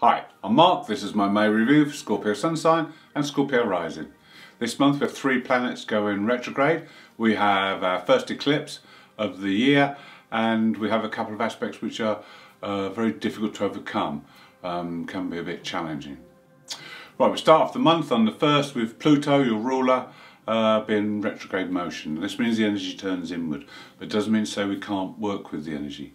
Hi, I'm Mark. This is my May review for Scorpio Sun sign and Scorpio rising. This month we have 3 planets going retrograde. We have our first eclipse of the year and we have a couple of aspects which are very difficult to overcome, can be a bit challenging. Right, we start off the month on the 1st with Pluto, your ruler, being retrograde motion. This means the energy turns inward, but it doesn't mean to say we can't work with the energy.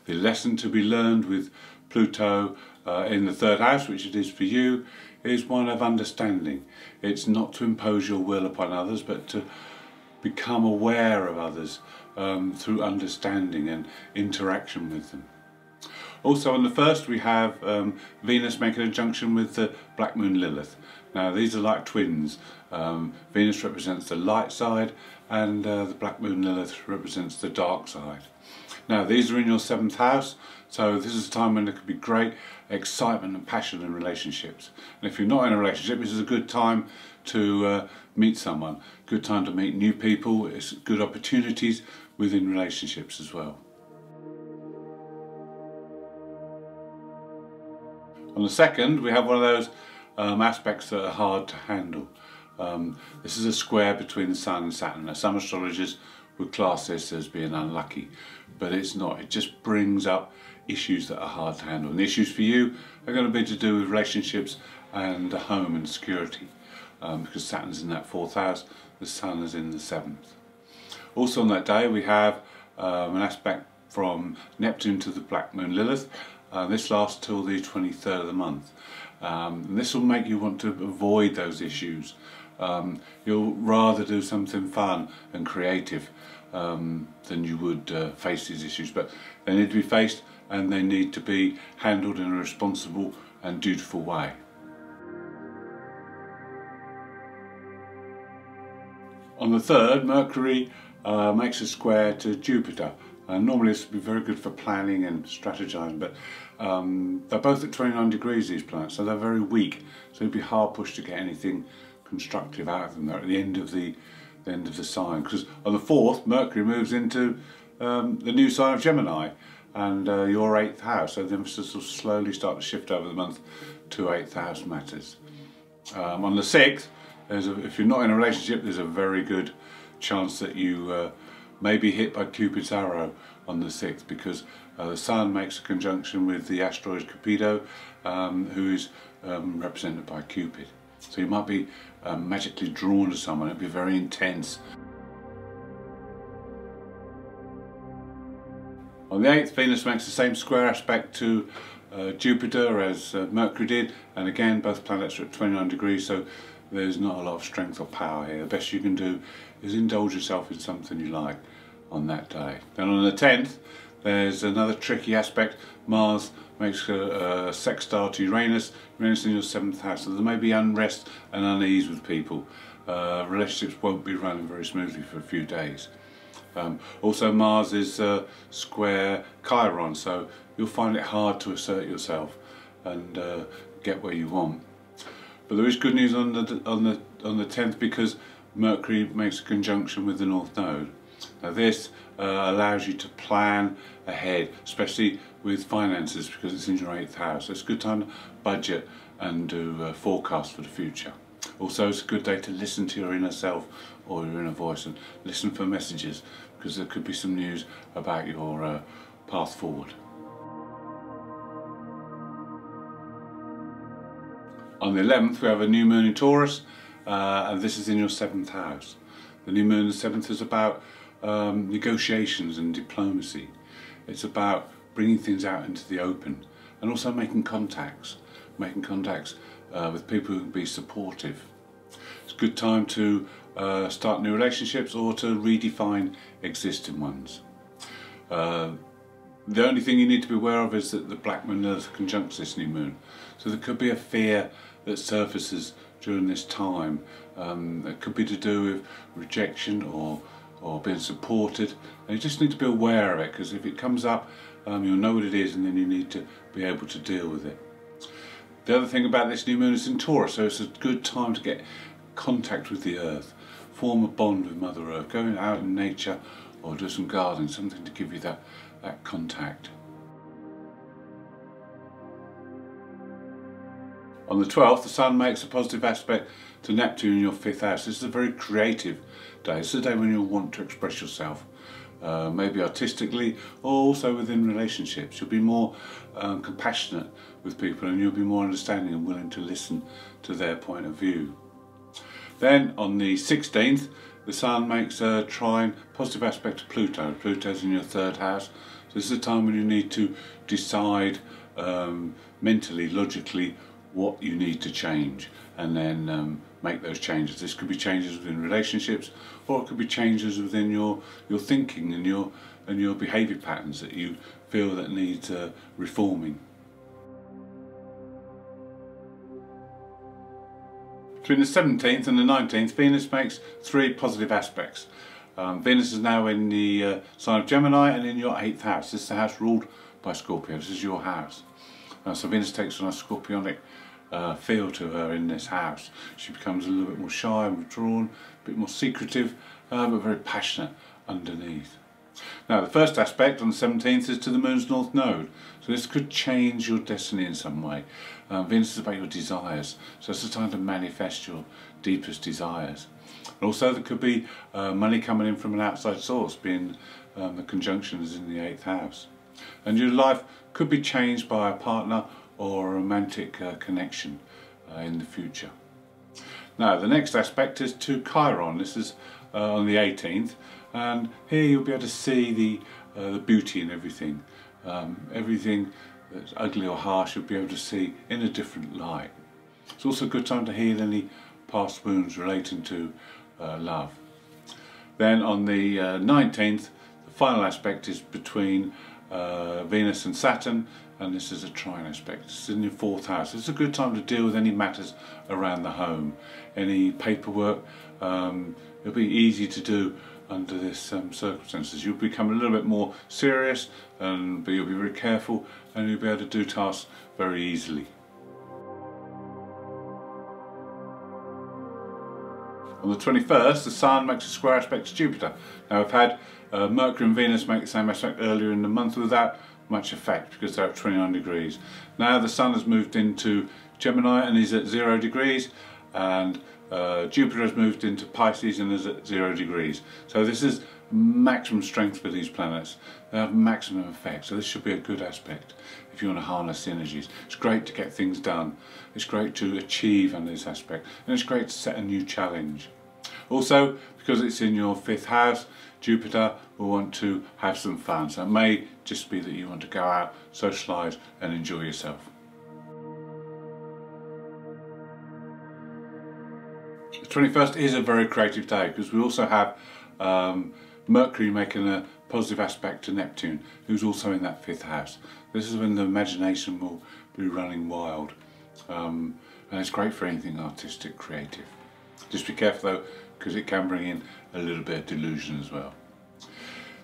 The lesson to be learned with Pluto in the 3rd house, which it is for you, is one of understanding. It's not to impose your will upon others, but to become aware of others through understanding and interaction with them. Also on the 1st we have Venus making a junction with the Black Moon Lilith. Now these are like twins. Venus represents the light side and the Black Moon Lilith represents the dark side. Now these are in your 7th house, so this is a time when there could be great excitement and passion in relationships. And if you're not in a relationship, this is a good time to meet someone, good time to meet new people. It's good opportunities within relationships as well. On the 2nd we have one of those aspects that are hard to handle. This is a square between the Sun and Saturn. Now some astrologers would class this as being unlucky, but it's not. It just brings up issues that are hard to handle. And the issues for you are going to be to do with relationships and the home and security, because Saturn's in that 4th house, the Sun is in the 7th. Also on that day we have an aspect from Neptune to the Black Moon Lilith. This lasts till the 23rd of the month. And this will make you want to avoid those issues. You'll rather do something fun and creative than you would face these issues, but they need to be faced and they need to be handled in a responsible and dutiful way. On the 3rd, Mercury makes a square to Jupiter. Normally this would be very good for planning and strategizing, but they're both at 29 degrees, these planets, so they're very weak, so it'd be hard pushed to get anything constructive out of them. They're at the end of the sign, because on the 4th Mercury moves into the new sign of Gemini and your 8th house, so the emphasis will slowly start to shift over the month to 8th house matters. On the 6th, if you're not in a relationship, there's a very good chance that you may be hit by Cupid's arrow on the 6th, because the Sun makes a conjunction with the asteroid Cupido, who is represented by Cupid. So you might be magically drawn to someone. It'd be very intense. On the 8th, Venus makes the same square aspect to Jupiter as Mercury did, and again both planets are at 29 degrees, so there's not a lot of strength or power here. The best you can do is indulge yourself in something you like on that day. Then on the 10th there's another tricky aspect. Mars makes a sextile to Uranus. Uranus in your 7th house, so there may be unrest and unease with people. Relationships won't be running very smoothly for a few days. Also Mars is square Chiron, so you'll find it hard to assert yourself and get where you want. But there is good news on the 10th, because Mercury makes a conjunction with the North Node. Now this allows you to plan ahead, especially with finances, because it's in your 8th house. So it's a good time to budget and do forecasts for the future. Also it's a good day to listen to your inner self or your inner voice and listen for messages, because there could be some news about your path forward. On the 11th we have a new moon in Taurus, and this is in your 7th house. The new moon in the 7th is about negotiations and diplomacy. It's about bringing things out into the open and also making contacts with people who can be supportive. It's a good time to start new relationships or to redefine existing ones. The only thing you need to be aware of is that the Black Moon Lilith conjuncts this new moon, so there could be a fear that surfaces during this time. It could be to do with rejection or being supported, and you just need to be aware of it, because if it comes up you'll know what it is, and then you need to be able to deal with it. The other thing about this new moon is in Taurus, so it's a good time to get contact with the earth, form a bond with Mother Earth, go out in nature or do some gardening, something to give you that contact. On the 12th, the Sun makes a positive aspect to Neptune in your 5th house. This is a very creative day. It's a day when you'll want to express yourself, maybe artistically or also within relationships. You'll be more compassionate with people, and you'll be more understanding and willing to listen to their point of view. Then on the 16th, the Sun makes a trine positive aspect to Pluto. Pluto's in your 3rd house. So this is a time when you need to decide mentally, logically, what you need to change, and then make those changes. This could be changes within relationships, or it could be changes within your thinking and your behaviour patterns that you feel that need reforming. Between the 17th and the 19th, Venus makes 3 positive aspects. Venus is now in the sign of Gemini and in your 8th house. This is the house ruled by Scorpio. This is your house. So Venus takes on a scorpionic feel to her in this house. She becomes a little bit more shy and withdrawn, a bit more secretive, but very passionate underneath. Now, the first aspect on the 17th is to the Moon's North Node. So this could change your destiny in some way. Venus is about your desires, so it's the time to manifest your deepest desires. And also there could be money coming in from an outside source, being the conjunction is in the 8th house. And your life could be changed by a partner or a romantic connection in the future. Now, the next aspect is to Chiron. This is on the 18th, and here you'll be able to see the beauty in everything. Everything that's ugly or harsh you'll be able to see in a different light. It's also a good time to heal any past wounds relating to love. Then on the 19th, the final aspect is between Venus and Saturn, and this is a trine aspect. It's in your 4th house. It's a good time to deal with any matters around the home, any paperwork. It'll be easy to do under this circumstances. You'll become a little bit more serious, but you'll be very careful, and you'll be able to do tasks very easily. On the 21st, the Sun makes a square aspect to Jupiter. Now, we've had Mercury and Venus make the same aspect earlier in the month without much effect because they're at 29 degrees. Now the Sun has moved into Gemini and is at 0 degrees, and Jupiter has moved into Pisces and is at 0 degrees. So this is maximum strength for these planets. They have maximum effect, so this should be a good aspect if you want to harness the energies. It's great to get things done. It's great to achieve under this aspect, and it's great to set a new challenge. Also, because it's in your 5th house, Jupiter will want to have some fun. So it may just be that you want to go out, socialize and enjoy yourself. The 21st is a very creative day because we also have Mercury making a positive aspect to Neptune, who's also in that 5th house. This is when the imagination will be running wild, and it's great for anything artistic, creative. Just be careful though, because it can bring in a little bit of delusion as well.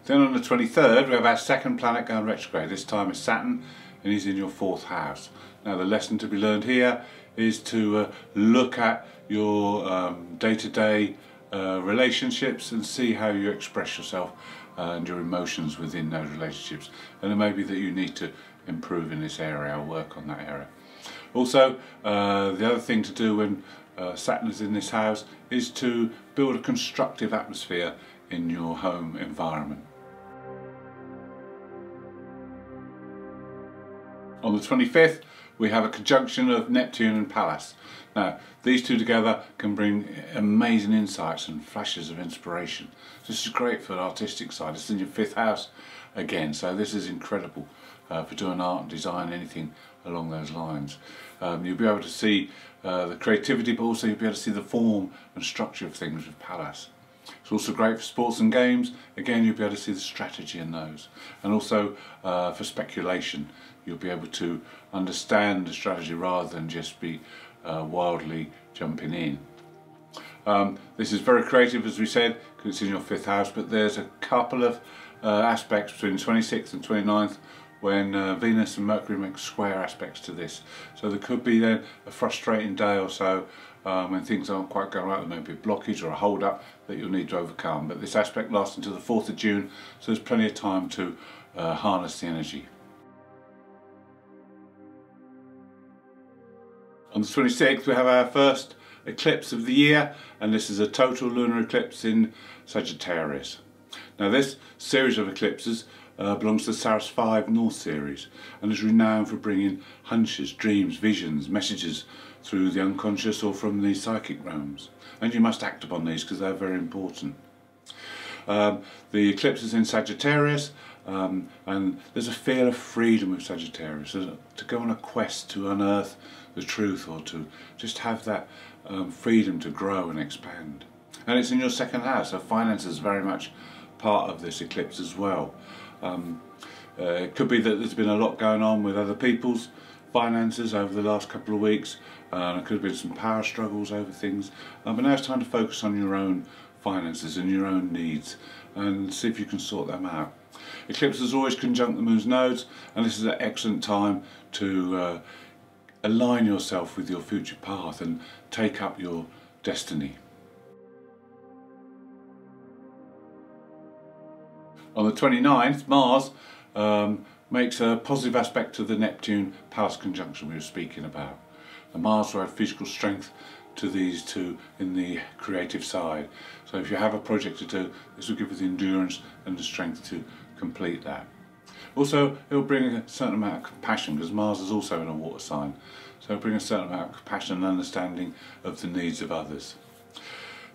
Then on the 23rd, we have our 2nd planet going retrograde. This time is Saturn, and he's in your 4th house. Now, the lesson to be learned here is to look at your day-to-day relationships and see how you express yourself and your emotions within those relationships. And it may be that you need to improve in this area or work on that area. Also, the other thing to do when Saturn is in this house is to build a constructive atmosphere in your home environment. On the 25th, we have a conjunction of Neptune and Pallas. Now, these two together can bring amazing insights and flashes of inspiration. This is great for the artistic side. It's in your 5th house again, so this is incredible for doing art and design, anything along those lines. You'll be able to see the creativity, but also you'll be able to see the form and structure of things with Pallas. It's also great for sports and games. Again, you'll be able to see the strategy in those. And also for speculation, you'll be able to understand the strategy rather than just be wildly jumping in. This is very creative, as we said, because it's in your 5th house, but there's a couple of aspects between the 26th and 29th when Venus and Mercury make square aspects to this. So there could be then a frustrating day or so when things aren't quite going right. There may be a blockage or a hold up that you'll need to overcome, but this aspect lasts until the 4th of June, so there's plenty of time to harness the energy. On the 26th we have our first eclipse of the year, and this is a total lunar eclipse in Sagittarius. Now this series of eclipses belongs to the Saras 5 North series and is renowned for bringing hunches, dreams, visions, messages through the unconscious or from the psychic realms. And you must act upon these because they're very important. The eclipse is in Sagittarius, and there's a feel of freedom with Sagittarius, to go on a quest to unearth the truth, or to just have that freedom to grow and expand. And it's in your second house, so finance is very much part of this eclipse as well. It could be that there's been a lot going on with other people's finances over the last couple of weeks, and there could have been some power struggles over things, but now it's time to focus on your own finances and your own needs and see if you can sort them out. Eclipses always conjunct the moon's nodes, and this is an excellent time to align yourself with your future path and take up your destiny. On the 29th, Mars makes a positive aspect to the Neptune-Pallas conjunction we were speaking about. And Mars will add physical strength to these two in the creative side. So if you have a project to do, this will give you the endurance and the strength to complete that. Also, it will bring a certain amount of compassion, because Mars is also in a water sign. So it will bring a certain amount of compassion and understanding of the needs of others.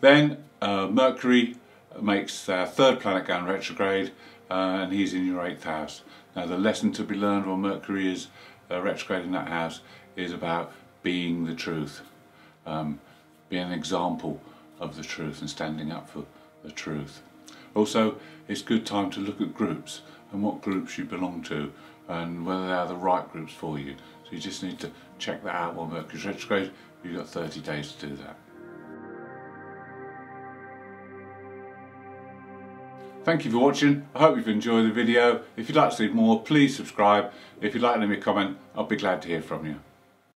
Then Mercury makes their third planet go in retrograde, and he's in your 8th house. Now the lesson to be learned while Mercury is retrograde in that house is about being the truth, being an example of the truth and standing up for the truth. Also, it's a good time to look at groups and what groups you belong to and whether they are the right groups for you. So you just need to check that out while Mercury's retrograde. You've got 30 days to do that. Thank you for watching. I hope you've enjoyed the video. If you'd like to see more, please subscribe. If you'd like to leave me a comment, I'll be glad to hear from you.